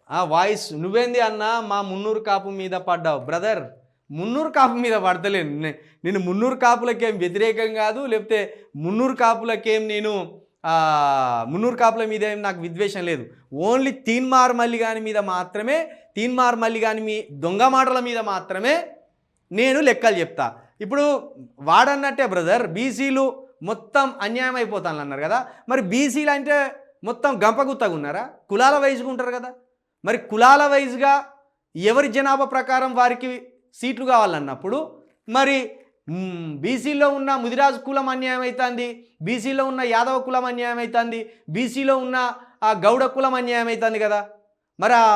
ఆ వాయిస్ నువ్వేంది అన్న మా మున్నూరు కాపు మీద పడ్డావు బ్రదర్. మున్నూరు కాపు మీద పడతలేను నేను మున్నూరు కాపులకేం వ్యతిరేకం కాదు, లేకపోతే మున్నూరు కాపులకేం నేను మున్నూరు కాపుల మీద ఏం నాకు విద్వేషం లేదు. ఓన్లీ తీన్మార్ మల్లిగాని మీద మాత్రమే, తీన్మార్ మల్లిగాని మీ దొంగ మాటల మీద మాత్రమే నేను లెక్కలు చెప్తా. ఇప్పుడు వాడన్నట్టే బ్రదర్, బీసీలు మొత్తం అన్యాయం అయిపోతాను అన్నారు కదా, మరి బీసీలు అంటే మొత్తం గంపగుత్తగా ఉన్నారా? కులాల వైజ్గా ఉంటారు కదా, మరి కులాల వైజ్గా ఎవరి జనాభా ప్రకారం వారికి సీట్లు కావాలన్నప్పుడు మరి బీసీలో ఉన్న ముదిరాజు కులం అన్యాయం అవుతుంది, బీసీలో ఉన్న యాదవ కులం అన్యాయం అవుతుంది, బీసీలో ఉన్న ఆ గౌడ కులం అన్యాయం అవుతుంది కదా. మరి ఆ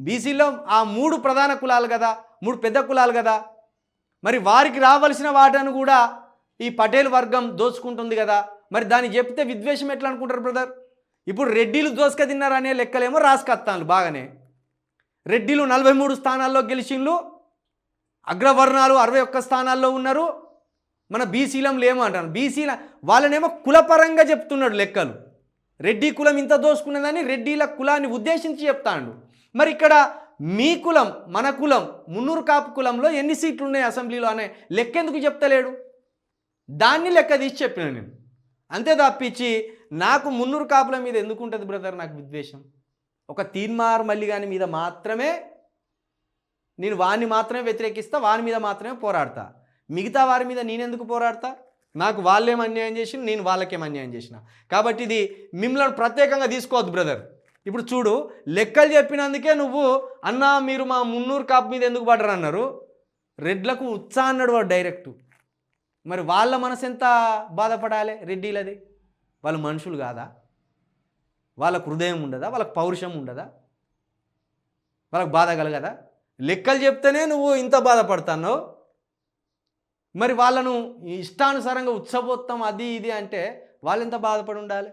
బీసీలో ఆ 3 ప్రధాన కులాలు కదా, 3 పెద్ద కులాలు కదా, మరి వారికి రావాల్సిన వాటను కూడా ఈ పటేల్ వర్గం దోచుకుంటుంది కదా. మరి దాన్ని చెప్తే విద్వేషం ఎట్లా అనుకుంటారు బ్రదర్? ఇప్పుడు రెడ్డిలు దోసుక తిన్నారు అనే లెక్కలేమో రాసుకొస్తాను బాగానే. రెడ్డిలు 43 స్థానాల్లో గెలిచిండ్లు, అగ్రవర్ణాలు 61 స్థానాల్లో ఉన్నారు, మన బీసీలం లేమో అంటాను. బీసీల వాళ్ళనేమో కులపరంగా చెప్తున్నాడు లెక్కలు. రెడ్డి కులం ఇంత దోసుకున్నదని రెడ్డిల కులాన్ని ఉద్దేశించి చెప్తాడు. మరి ఇక్కడ మీ కులం మన కులం మున్నూరు కాపు కులంలో ఎన్ని సీట్లు ఉన్నాయి అసెంబ్లీలో అనే లెక్క ఎందుకు చెప్తలేడు? దాన్ని లెక్క తీసి చెప్పిన నేను. అంతే తప్పించి నాకు మున్నూరు కాపుల మీద ఎందుకు ఉంటుంది బ్రదర్ నాకు విద్వేషం? ఒక తీన్మార్ మల్లిగాని మీద మాత్రమే నేను వాడిని మాత్రమే వ్యతిరేకిస్తా, వాని మీద మాత్రమే పోరాడతా. మిగతా వారి మీద నేనెందుకు పోరాడతా? నాకు వాళ్ళేం అన్యాయం చేసి నేను వాళ్ళకేం అన్యాయం చేసిన. కాబట్టి ఇది మిమ్మల్ని ప్రత్యేకంగా తీసుకోవద్దు బ్రదర్. ఇప్పుడు చూడు, లెక్కలు చెప్పినందుకే నువ్వు అన్నా మీరు మా మున్నూరు కాపు మీద ఎందుకు పడ్డరు అన్నారు. రెడ్లకు ఉత్సాహం అన్నాడు వాడు డైరెక్ట్. మరి వాళ్ళ మనసు ఎంత బాధపడాలి రెడ్డిలది? వాళ్ళు మనుషులు కాదా? వాళ్ళకు హృదయం ఉండదా? వాళ్ళకు పౌరుషం ఉండదా? వాళ్ళకు బాధ కలగదా? లెక్కలు చెప్తేనే నువ్వు ఇంత బాధపడుతున్నావు, మరి వాళ్ళను ఇష్టానుసారంగా ఉత్సవోత్తం అది ఇది అంటే వాళ్ళు ఎంత బాధపడి ఉండాలి?